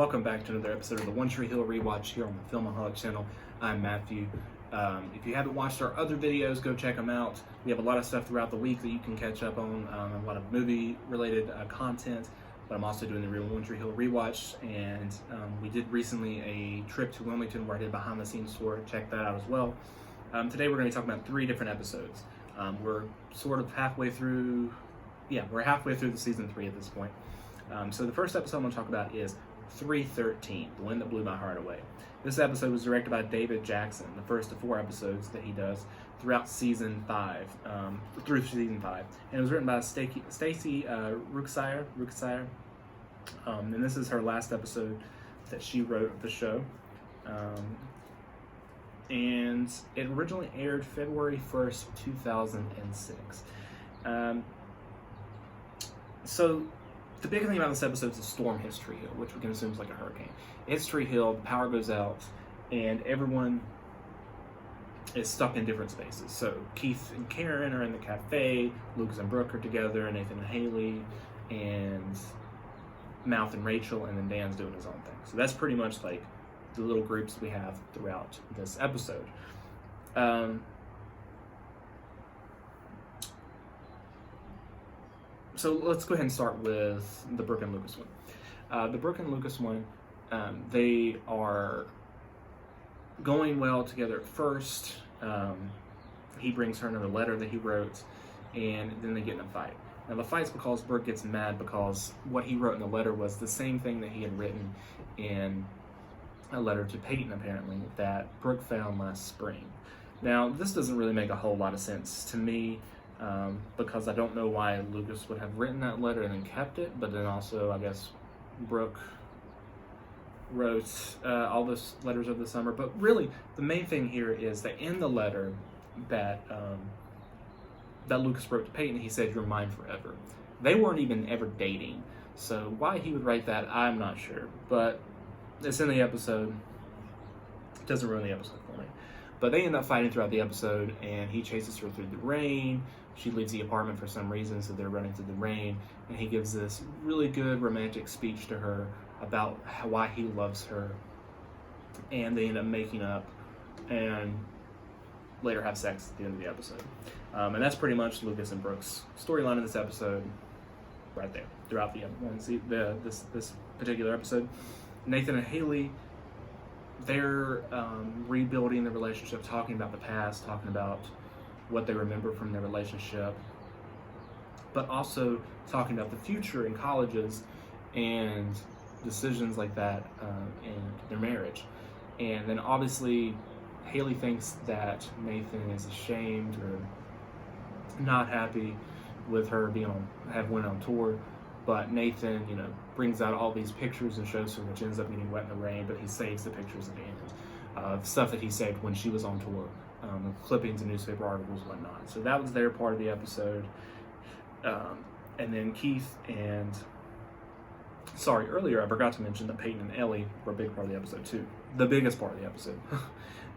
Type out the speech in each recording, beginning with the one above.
Welcome back to another episode of the One Tree Hill Rewatch here on the Filmaholic channel. I'm Matthew. If you haven't watched our other videos, go check them out. We have a lot of stuff throughout the week that you can catch up on, a lot of movie-related content, but I'm also doing the real One Tree Hill Rewatch, and we did recently a trip to Wilmington where I did a behind-the-scenes tour. Check that out as well. Today we're going to be talking about 3 different episodes. We're sort of halfway through, we're halfway through the season 3 at this point. So the first episode I'm going to talk about is 313, The Wind That Blew My Heart Away. This episode was directed by David Jackson, the first of 4 episodes that he does throughout season 5, through season 5. And it was written by Stacey Ruchsier, and this is her last episode that she wrote of the show. And it originally aired February 1st, 2006. So the big thing about this episode is the storm hits Tree Hill, which we can assume is like a hurricane. It hits Tree Hill, the power goes out, and everyone is stuck in different spaces. So Keith and Karen are in the cafe, Lucas and Brooke are together, and Nathan and Haley, and Mouth and Rachel, and then Dan's doing his own thing. So that's pretty much like the little groups we have throughout this episode. So let's go ahead and start with the Brooke and Lucas one. The Brooke and Lucas one, they are going well together at first. He brings her another letter that he wrote, and then they get in a fight. Now the fight's because Brooke gets mad because what he wrote in the letter was the same thing that he had written in a letter to Peyton, apparently, that Brooke found last spring. Now this doesn't really make a whole lot of sense to me, because I don't know why Lucas would have written that letter and then kept it, but then also I guess Brooke wrote all those letters over the summer. But really, the main thing here is that in the letter that Lucas wrote to Peyton, he said, "You're mine forever." They weren't even ever dating, so why he would write that, I'm not sure. But it's in the episode. It doesn't ruin the episode for me. But they end up fighting throughout the episode, and he chases her through the rain. She leaves the apartment for some reason, so they're running through the rain, and he gives this really good romantic speech to her about why he loves her, and they end up making up and later have sex at the end of the episode. And that's pretty much Lucas and Brooke's storyline in this episode right there throughout this particular episode. Nathan and Haley, they're rebuilding the relationship, talking about the past, talking about what they remember from their relationship, but also talking about the future in colleges and decisions like that in their marriage. And then obviously Haley thinks that Nathan is ashamed or not happy with her went on tour, but Nathan, brings out all these pictures and shows her, which ends up getting wet in the rain, but he saves the pictures at the end of stuff that he saved when she was on tour, clippings and newspaper articles and whatnot. So that was their part of the episode. And then Keith and, earlier I forgot to mention that Peyton and Ellie were a big part of the episode too. The biggest part of the episode.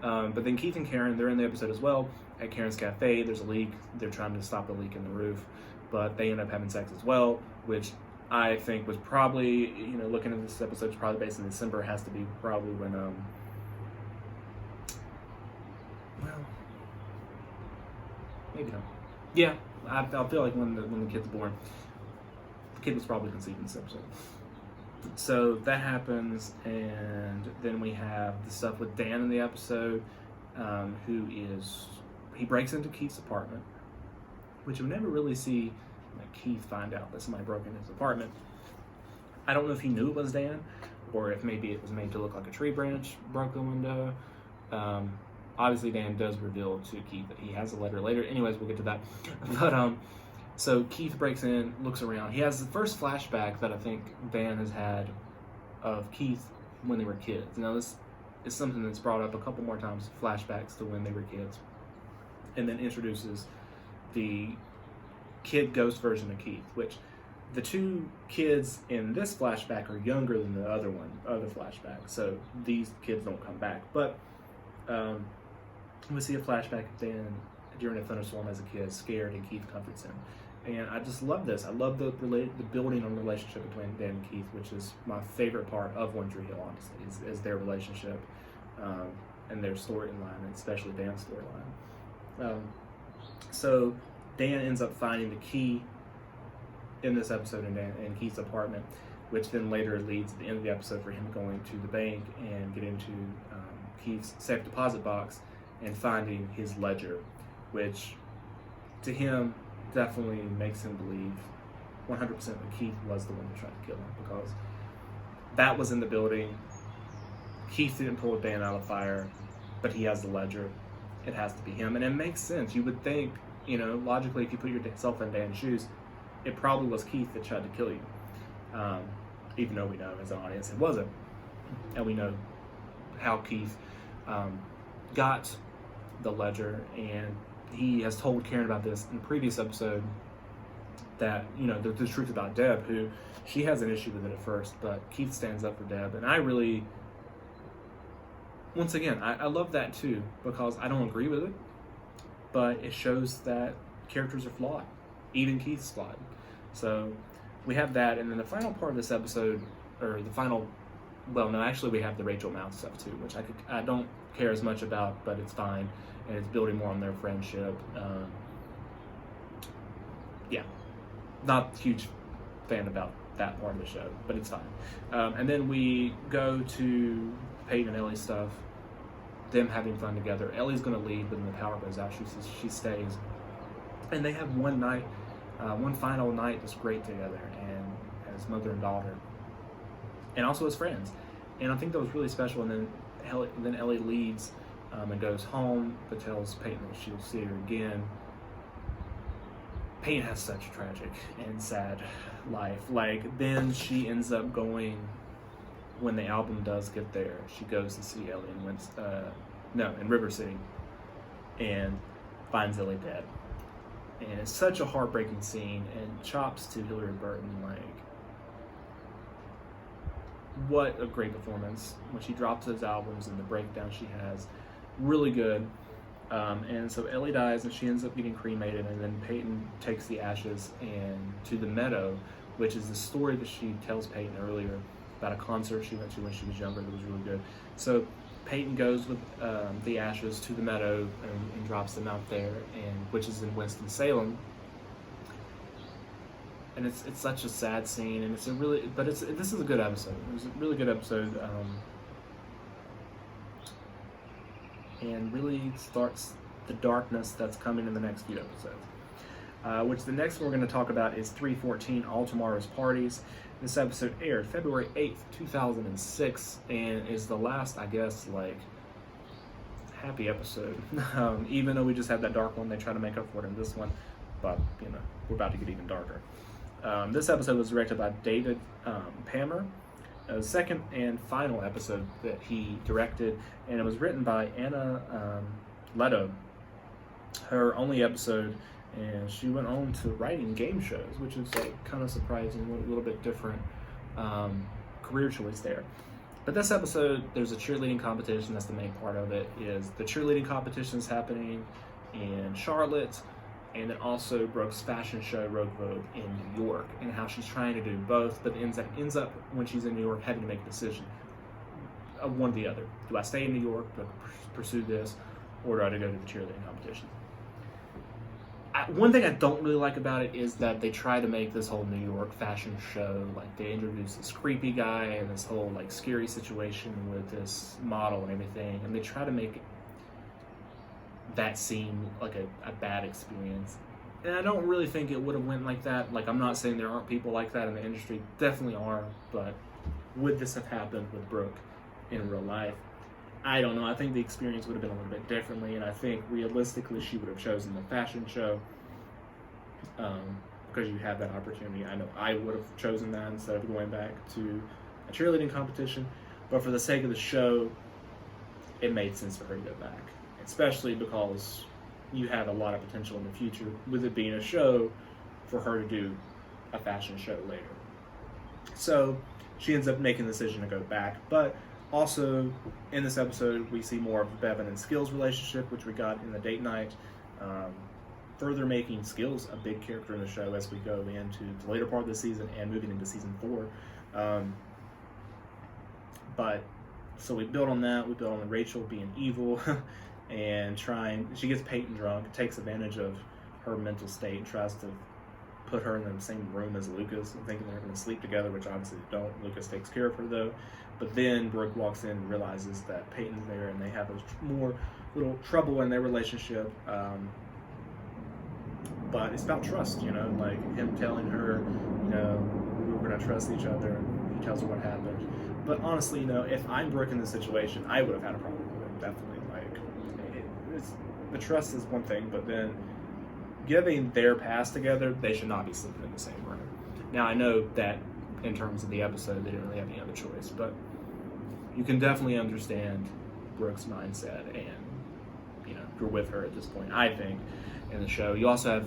But then Keith and Karen, they're in the episode as well. At Karen's cafe, there's a leak. They're trying to stop the leak in the roof, but they end up having sex as well, which I think was probably, looking at this episode, it's probably based in December. It has to be probably when, maybe not. Yeah, I feel like when the kid's born, the kid was probably conceived in this episode. So that happens, and then we have the stuff with Dan in the episode, he breaks into Keith's apartment, which you never really see Keith find out that somebody broke into his apartment. I don't know if he knew it was Dan, or if maybe it was made to look like a tree branch broke the window. Obviously Dan does reveal to Keith that he has a letter later. Anyways, we'll get to that. But so Keith breaks in, looks around. He has the first flashback that I think Dan has had of Keith when they were kids. Now this is something that's brought up a couple more times, flashbacks to when they were kids, and then introduces the kid ghost version of Keith, which the 2 kids in this flashback are younger than the other flashback, so these kids don't come back. But we see a flashback of Dan during a thunderstorm as a kid, scared, and Keith comforts him. And I just love this. I love the building on the relationship between Dan and Keith, which is my favorite part of One Tree Hill, honestly, is their relationship and their storyline, and especially Dan's storyline. So Dan ends up finding the key in this episode in Keith's apartment, which then later leads to the end of the episode for him going to the bank and getting to Keith's safe deposit box and finding his ledger, which to him definitely makes him believe 100% that Keith was the one that tried to kill him, because that was in the building. Keith didn't pull Dan out of the fire, but he has the ledger. It has to be him, and it makes sense. You would think, logically, if you put yourself in Dan's shoes, it probably was Keith that tried to kill you. Even though we know as an audience it wasn't. And we know how Keith got the ledger, and he has told Karen about this in the previous episode, that, the truth about Deb, who she has an issue with it at first, but Keith stands up for Deb. And I really, once again, I love that too, because I don't agree with it, but it shows that characters are flawed. Even Keith's flawed. So we have that, and then the final part of this episode, or the final, well, no, actually we have the Rachel Mouth stuff too, which I don't care as much about, but it's fine, and it's building more on their friendship. Not a huge fan about that part of the show, but it's fine. And then we go to Peyton and Ellie stuff, them having fun together. Ellie's going to leave, but then the power goes out. She stays, and they have one final night that's great together, and as mother and daughter, and also as friends. And I think that was really special. And then Ellie leaves and goes home, but tells Peyton that she'll see her again. Peyton has such a tragic and sad life. Then she ends up going, when the album does get there, she goes to see Ellie in River City, and finds Ellie dead. And it's such a heartbreaking scene, and chops to Hillary Burton, what a great performance when she drops those albums and the breakdown she has. Really good. And so Ellie dies, and she ends up getting cremated, and then Peyton takes the ashes and to the meadow, which is the story that she tells Peyton earlier about a concert she went to when she was younger that was really good. So Peyton goes with the ashes to the meadow and drops them out there, which is in Winston-Salem. And it's such a sad scene, and this is a good episode. It was a really good episode, and really starts the darkness that's coming in the next few episodes. Which the next one we're going to talk about is 314, All Tomorrow's Parties. This episode aired February 8th, 2006, and is the last, I guess, happy episode. Even though we just had that dark one, they try to make up for it in this one, but, we're about to get even darker. This episode was directed by David Pammer, the second and final episode that he directed, and it was written by Anna Leto, her only episode, and she went on to writing game shows, which is kind of surprising, a little bit different career choice there. But this episode, there's a cheerleading competition. That's the main part of it. Is the cheerleading competition is happening in Charlotte, and then also Brooke's fashion show, Rogue Vogue, in New York, and how she's trying to do both, but ends up when she's in New York having to make a decision of one or the other. Do I stay in New York, do I pursue this, or do I go to the cheerleading competition? One thing I don't really like about it is that they try to make this whole New York fashion show, they introduce this creepy guy and this whole scary situation with this model and everything, and they try to make that seem like a bad experience. And I don't really think it would have went like that. I'm not saying there aren't people like that in the industry, definitely are, but would this have happened with Brooke in real life? I don't know. I think the experience would have been a little bit differently, and I think realistically she would have chosen the fashion show because you have that opportunity. I know I would have chosen that instead of going back to a cheerleading competition, but for the sake of the show, it made sense for her to go back, especially because you have a lot of potential in the future with it being a show for her to do a fashion show later. So she ends up making the decision to go back, but also, in this episode, we see more of Bevan and Skill's relationship, which we got in the date night. further making Skills a big character in the show as we go into the later part of the season and moving into season 4. But so we build on that. We build on Rachel being evil and she gets Peyton drunk, takes advantage of her mental state, and tries to put her in the same room as Lucas, thinking they're going to sleep together, which obviously they don't. Lucas takes care of her though. But then Brooke walks in and realizes that Peyton's there, and they have more little trouble in their relationship. But it's about trust, like him telling her, we're going to trust each other. He tells her what happened. But honestly, if I'm Brooke in this situation, I would have had a problem with it, definitely. The trust is one thing, but then giving their past together, they should not be sleeping in the same room. Now, I know that in terms of the episode, they didn't really have any other choice, but you can definitely understand Brooke's mindset, and you're with her at this point, I think, in the show. You also have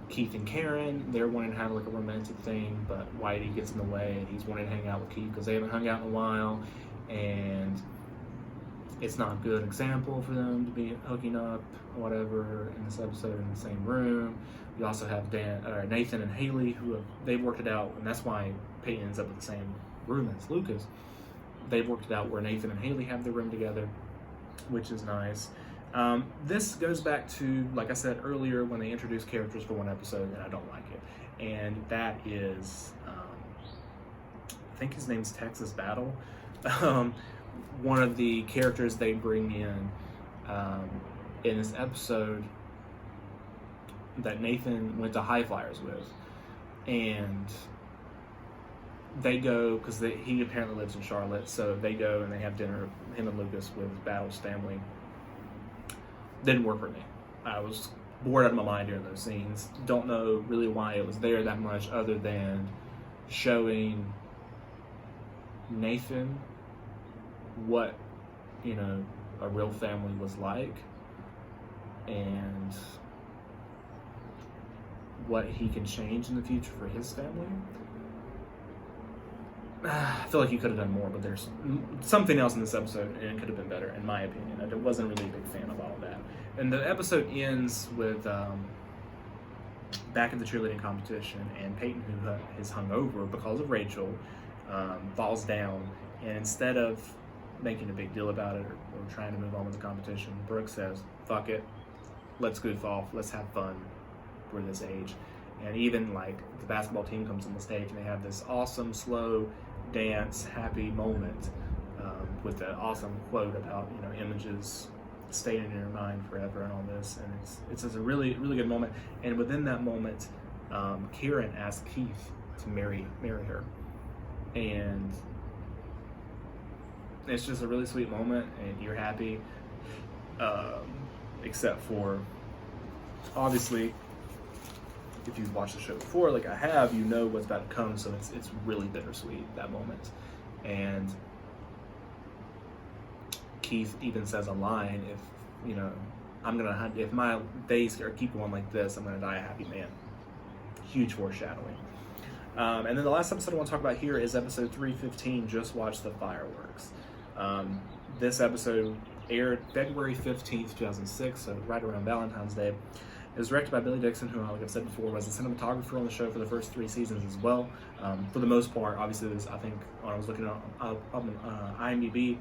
Keith and Karen. They're wanting to have like a romantic thing, but Whitey gets in the way, and he's wanting to hang out with Keith because they haven't hung out in a while, and it's not a good example for them to be hooking up or whatever in this episode in the same room. You also have Nathan and Haley, they've worked it out, and that's why Peyton ends up in the same room as Lucas. They've worked it out where Nathan and Haley have their room together, which is nice. This goes back to, like I said earlier, when they introduced characters for one episode, and I don't like it. And that is, I think his name's Texas Battle. One of the characters they bring in this episode that Nathan went to High Flyers with, and they go because he apparently lives in Charlotte, so they go and they have dinner, him and Lucas, with Battle's family. Didn't work for me. I was bored out of my mind during those scenes. Don't know really why it was there that much, other than showing Nathan what a real family was like, and what he can change in the future for his family. I feel like he could have done more, but there's something else in this episode, and it could have been better, in my opinion. I wasn't really a big fan of all of that. And the episode ends with back at the cheerleading competition, and Peyton, who is hungover because of Rachel, falls down, and instead of making a big deal about it or trying to move on with the competition, Brooke says, fuck it, let's goof off, let's have fun, we're this age. And even like the basketball team comes on the stage, and they have this awesome slow dance happy moment with an awesome quote about images staying in your mind forever and all this, and it's just a really, really good moment. And within that moment, Karen asks Keith to marry her, and it's just a really sweet moment, and you're happy, except for, obviously, if you've watched the show before, like I have, you know what's about to come, so it's really bittersweet, that moment. And Keith even says a line, if my days keep going like this, I'm gonna die a happy man. Huge foreshadowing. And then the last episode I want to talk about here is episode 315, Just Watch the Fireworks. This episode aired February 15th, 2006, so right around Valentine's Day. It was directed by Billy Dixon, who, like I've said before, was a cinematographer on the show for the first 3 seasons as well. For the most part, obviously, I think when I was looking up on IMDb,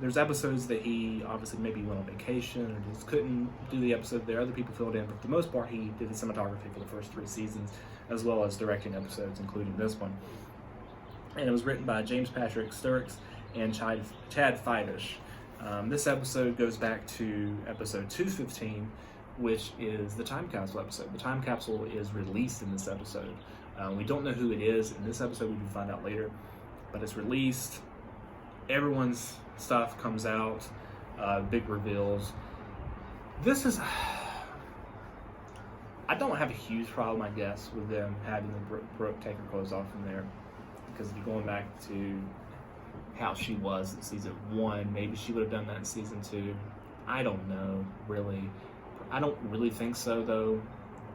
there's episodes that he obviously maybe went on vacation or just couldn't do the episode there. Other people filled in, but for the most part, he did the cinematography for the first 3 seasons, as well as directing episodes, including this one. And it was written by James Patrick Sturrock and Chad Feidish. This episode goes back to episode 215, which is the time capsule episode. The time capsule is released in this episode. We don't know who it is in this episode. We can find out later, but it's released. Everyone's stuff comes out, big reveals. This is, I don't have a huge problem, I guess, with them having the Brooke take her clothes off from there, because if you're going back to how she was in season 1, maybe she would have done that in season 2. I don't know, really. I don't really think so, though,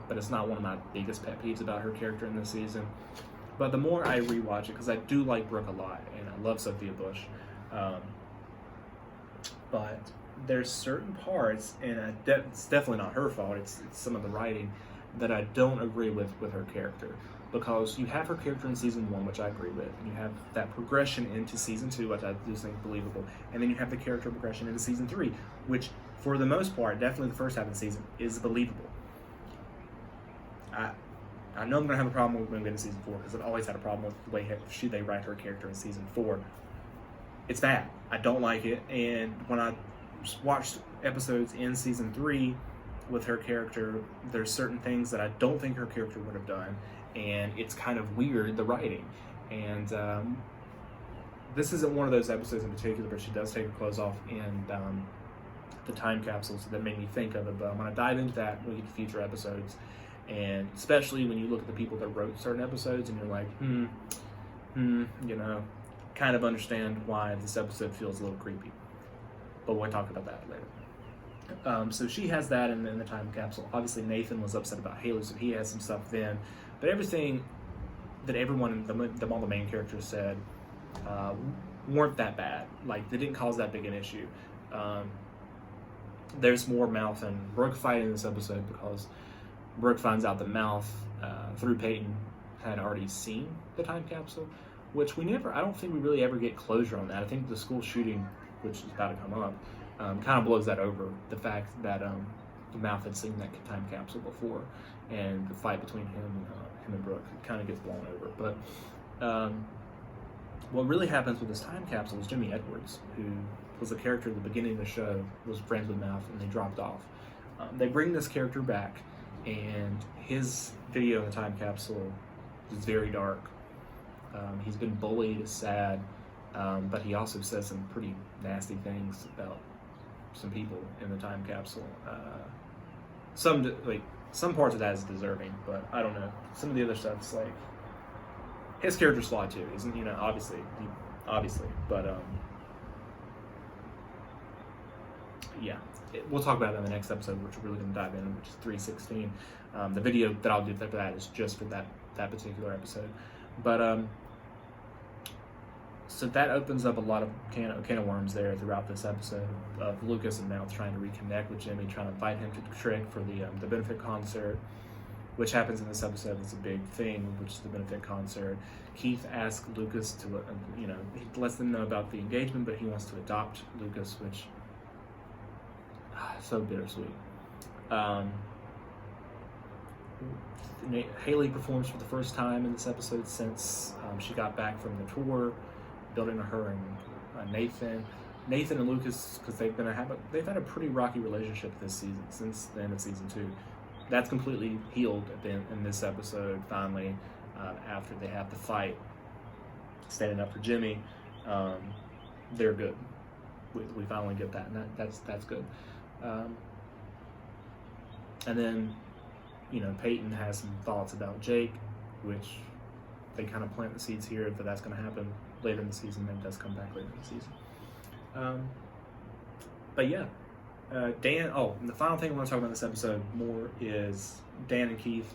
but it's not one of my biggest pet peeves about her character in this season. But the more I rewatch it, because I do like Brooke a lot, and I love Sophia Bush, but there's certain parts, and it's definitely not her fault. It's some of the writing that I don't agree with her character, because you have her character in season 1, which I agree with, and you have that progression into season 2, which I do think is believable, and then you have the character progression into season 3, which for the most part, definitely the first half of the season, is believable. I know I'm gonna have a problem with when we get to season 4, because I've always had a problem with the way they write her character in season 4. It's bad. I don't like it, and when I watched episodes in season 3 with her character, there's certain things that I don't think her character would have done, and it's kind of weird, the writing. And this isn't one of those episodes in particular, but she does take her clothes off in the time capsules that made me think of it. But I'm going to dive into that when we get to future episodes, and especially when you look at the people that wrote certain episodes and you're like, you know, kind of understand why this episode feels a little creepy. But we'll talk about that later. So she has that in the time capsule. Obviously, Nathan was upset about Haley, so he has some stuff then. But everything that everyone, all the main characters said, weren't that bad. Like, they didn't cause that big an issue. There's more Mouth and Brooke fight in this episode, because Brooke finds out that Mouth, through Peyton, had already seen the time capsule, which I don't think we really ever get closure on that. I think the school shooting, which is about to come up, kind of blows that over, the fact that Mouth had seen that time capsule before, and the fight between him and Brooke kind of gets blown over. But what really happens with this time capsule is Jimmy Edwards, who was a character at the beginning of the show, was friends with Mouth, and they dropped off. They bring this character back, and his video in the time capsule is very dark. He's been bullied, is sad, but he also says some pretty nasty things about some people in the time capsule. Some parts of that is deserving, but I don't know. Some of the other stuff's like, his character's flawed too, isn't, you know, obviously, but yeah, we'll talk about that in the next episode, which we're really going to dive in, which is 316. The video that I'll do for that is just for that particular episode. But so that opens up a lot of can of worms there throughout this episode of Lucas and Mouth trying to reconnect with Jimmy, trying to invite him to Trick for the benefit concert, which happens in this episode. It's a big thing, which is the benefit concert. Keith asks Lucas to, he lets them know about the engagement, but he wants to adopt Lucas, which so bittersweet. Haley performs for the first time in this episode since she got back from the tour, building to her and Nathan and Lucas, because they've had a pretty rocky relationship this season, since the end of season 2. That's completely healed in this episode, finally, after they have the fight, standing up for Jimmy. They're good. We finally get that, and that's good. And then, Peyton has some thoughts about Jake, which they kind of plant the seeds here that that's going to happen later in the season. That does come back later in the season. But yeah, Dan. Oh, and the final thing I want to talk about in this episode more is Dan and Keith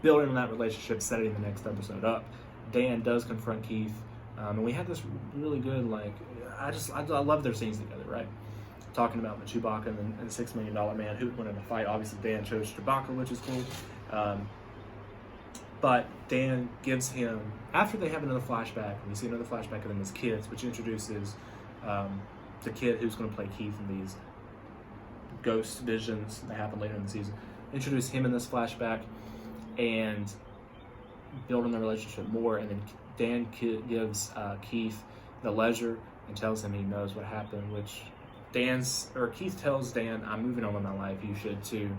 building on that relationship, setting the next episode up. Dan does confront Keith, and we had this really good, I love their scenes together, right? Talking about the Chewbacca and the $6 Million Man, who would win in a fight. Obviously, Dan chose Chewbacca, which is cool. But Dan gives him, after they have another flashback, we see another flashback of them as kids, which introduces the kid who's going to play Keith in these ghost visions that happen later in the season. Introduce him in this flashback and build on their relationship more. And then Dan gives Keith the ledger and tells him he knows what happened, which Keith tells Dan, "I'm moving on with my life, you should too."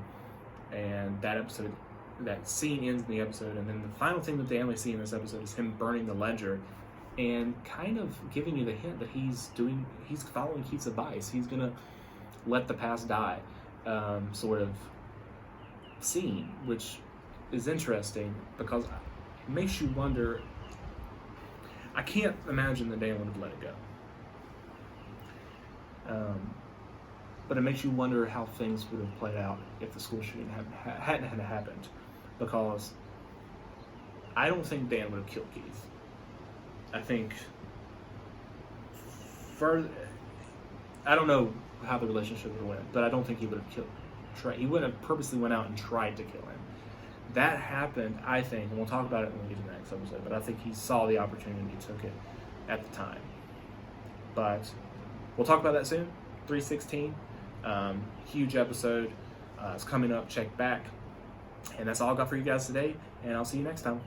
And that scene ends in the episode, and then the final thing that Dan we see in this episode is him burning the ledger and kind of giving you the hint that he's following Keith's advice. He's gonna let the past die, sort of scene, which is interesting because it makes you wonder. I can't imagine that Dan would have let it go. But it makes you wonder how things would have played out if the school shooting hadn't happened, because I don't think Dan would have killed Keith. I think I don't know how the relationship would have went. But I don't think he would have he wouldn't have purposely went out and tried to kill him. That happened, I think, and we'll talk about it when we get to the next episode, but I think he saw the opportunity and he took it at the time. But we'll talk about that soon. 316, huge episode. It's coming up. Check back. And that's all I got for you guys today, and I'll see you next time.